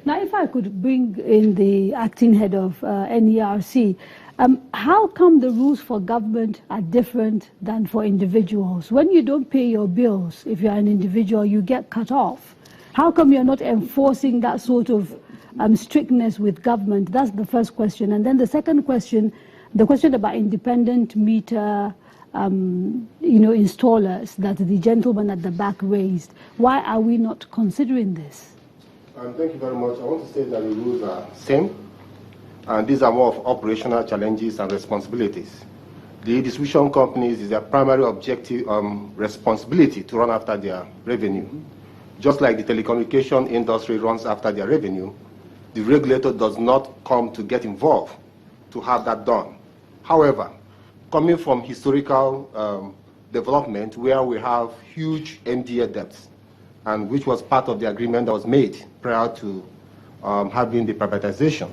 Now, if I could bring in the acting head of NERC, how come the rules for government are different than for individuals? When you don't pay your bills, if you're an individual, you get cut off. How come you're not enforcing that sort of strictness with government? That's the first question. And then the second question, the question about independent meter installers that the gentleman at the back raised. Why are we not considering this? Thank you very much. I want to say that the rules are same, and these are more of operational challenges and responsibilities. The distribution companies is their primary objective, responsibility to run after their revenue. Just like the telecommunication industry runs after their revenue, the regulator does not come to get involved to have that done. However, coming from historical development where we have huge MDA debts, and which was part of the agreement that was made prior to having the privatization.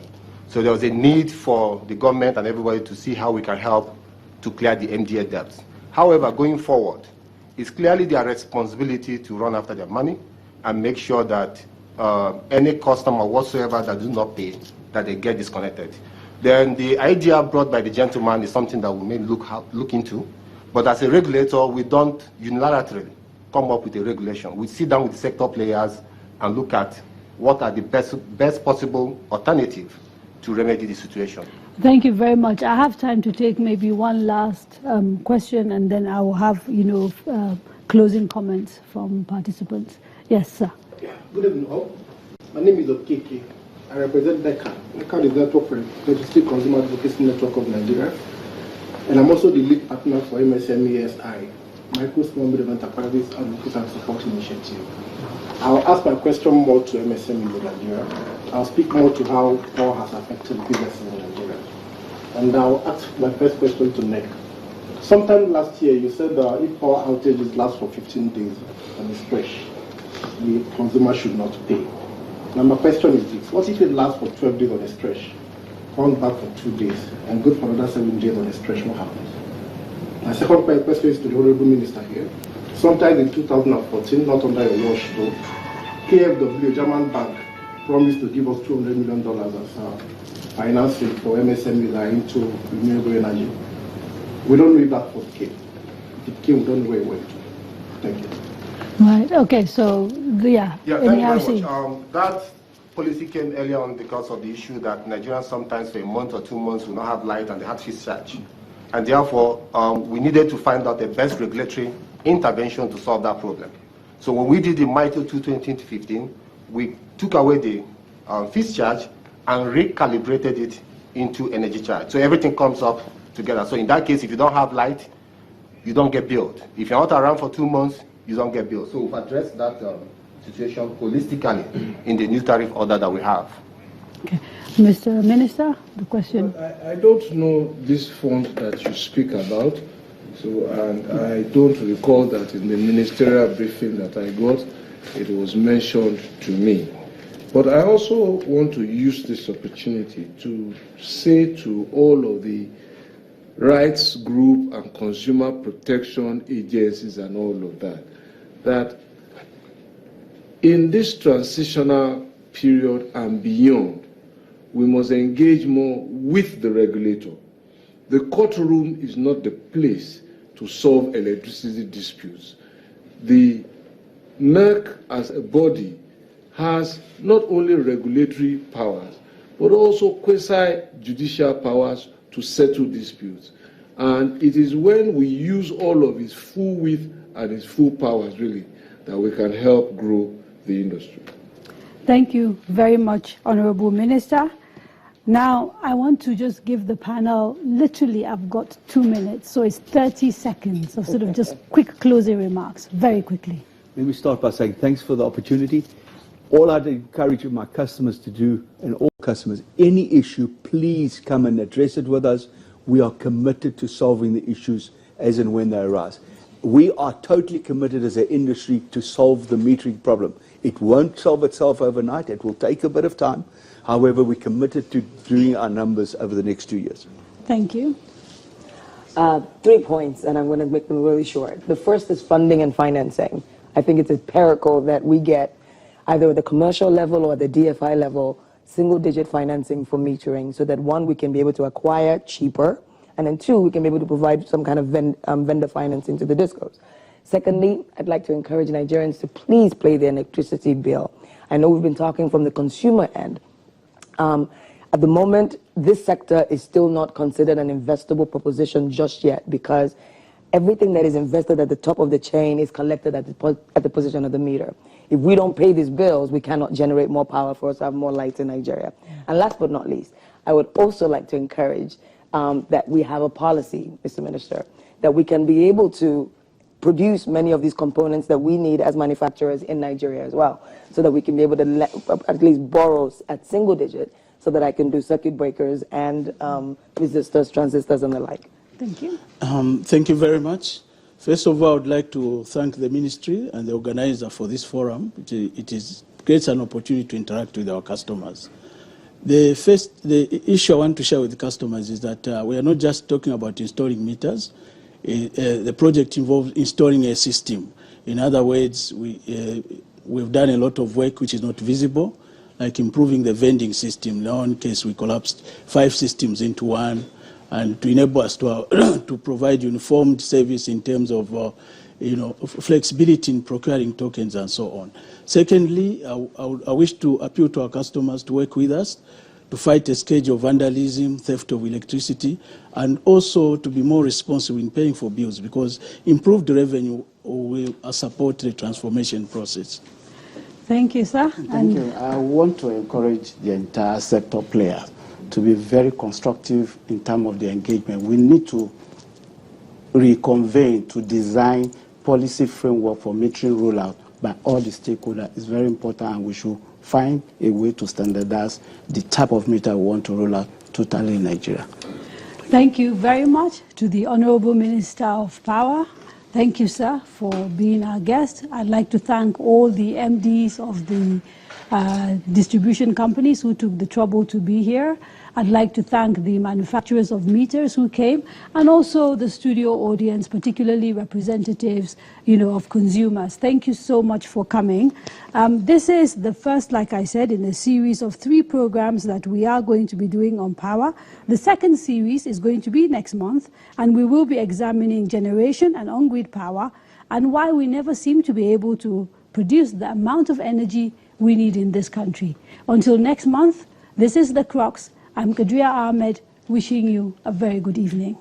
So there was a need for the government and everybody to see how we can help to clear the MDA debts. However, going forward, it's clearly their responsibility to run after their money and make sure that any customer whatsoever that do not pay, that they get disconnected. Then the idea brought by the gentleman is something that we may look into, but as a regulator, we don't unilaterally come up with a regulation. We sit down with the sector players and look at what are the best possible alternative to remedy the situation. Thank you very much. I have time to take maybe one last question, and then I will have closing comments from participants. Yes, sir. Yeah. Good evening, all. My name is Okeke. I represent NECA. NECA is the Network for Logistic Consumer Advocacy Network of Nigeria, and I'm also the lead partner for MSMESI, Micro Small Medium Enterprises Advocacy and Support Initiative. I'll ask my question more to MSMEs in Nigeria. I'll speak more to how power has affected businesses in Nigeria. And I'll ask my first question to NEC. Sometime last year, you said if power outages last for 15 days on a stretch, the consumer should not pay. Now my question is this: what if it lasts for 12 days on a stretch, comes back for 2 days, and goes for another 7 days on a stretch? What happens? My second question is to the Honorable Minister here. Sometime in 2014, not under a rush though, KfW, a German bank, promised to give us $200 million as financing for MSMEs that are into renewable energy. We don't know if that was the case. If it came, we don't know where it went to. Thank you. Right, okay, so, yeah, thank you very much. That policy came earlier on because of the issue that Nigerians sometimes for a month or 2 months will not have light and they had fixed charge. And therefore, we needed to find out the best regulatory intervention to solve that problem. So when we did the MITO 2015, we took away the fixed charge and recalibrated it into energy charge. So everything comes up together. So in that case, if you don't have light, you don't get billed. If you're not around for 2 months, you don't get billed. So we've addressed that situation holistically in the new tariff order that we have. Okay. Mr. Minister, the question. I don't know this fund that you speak about, and I don't recall that in the ministerial briefing that I got, it was mentioned to me. But I also want to use this opportunity to say to all of the rights group and consumer protection agencies and all of that, that in this transitional period and beyond, we must engage more with the regulator. The courtroom is not the place to solve electricity disputes. The NERC as a body has not only regulatory powers, but also quasi-judicial powers to settle disputes. And it is when we use all of its full width and its full powers, really, that we can help grow the industry. Thank you very much, Honorable Minister. Now, I want to just give the panel, literally, I've got 2 minutes, so it's 30 seconds of sort of just quick closing remarks, very quickly. Let me start by saying thanks for the opportunity. All I'd encourage my customers to do, and all customers, any issue, please come and address it with us. We are committed to solving the issues as and when they arise. We are totally committed as an industry to solve the metering problem. It won't solve itself overnight. It will take a bit of time. However, we're committed to doing our numbers over the next 2 years. Thank you. 3 points, and I'm going to make them really short. The first is funding and financing. I think it's empirical that we get either at the commercial level or at the DFI level, single-digit financing for metering, so that one, we can be able to acquire cheaper, and then two, we can be able to provide some kind of vendor financing to the discos. Secondly, I'd like to encourage Nigerians to please pay their electricity bill. I know we've been talking from the consumer end. At the moment, this sector is still not considered an investable proposition just yet, because everything that is invested at the top of the chain is collected at the position of the meter. If we don't pay these bills, we cannot generate more power for us to have more lights in Nigeria. And last but not least, I would also like to encourage that we have a policy, Mr. Minister, that we can be able to produce many of these components that we need as manufacturers in Nigeria as well, so that we can be able to at least borrow at single digit, so that I can do circuit breakers and resistors, transistors, and the like. Thank you. Thank you very much. First of all, I would like to thank the ministry and the organizer for this forum. It creates an opportunity to interact with our customers. The issue I want to share with the customers is that we are not just talking about installing meters. The project involves installing a system. In other words, we've done a lot of work which is not visible, like improving the vending system. In our case, we collapsed 5 systems into one, and to enable us to provide uniformed service in terms of flexibility in procuring tokens and so on. Secondly, I wish to appeal to our customers to work with us to fight a scourge of vandalism, theft of electricity, and also to be more responsible in paying for bills, because improved revenue will support the transformation process. Thank you, sir. Thank you. I want to encourage the entire sector players to be very constructive in terms of the engagement. We need to reconvene to design policy framework for metering rollout by all the stakeholders. It's very important, and we should find a way to standardize the type of meter we want to roll out totally in Nigeria. Thank you very much to the Honorable Minister of Power. Thank you, sir, for being our guest. I'd like to thank all the MDs of the distribution companies who took the trouble to be here. I'd like to thank the manufacturers of meters who came, and also the studio audience, particularly representatives, of consumers. Thank you so much for coming. This is the first, like I said, in a series of 3 programs that we are going to be doing on power. The second series is going to be next month, and we will be examining generation and on-grid power, and why we never seem to be able to produce the amount of energy we need in this country. Until next month, this is the Crux. I'm Kadria Ahmed, wishing you a very good evening.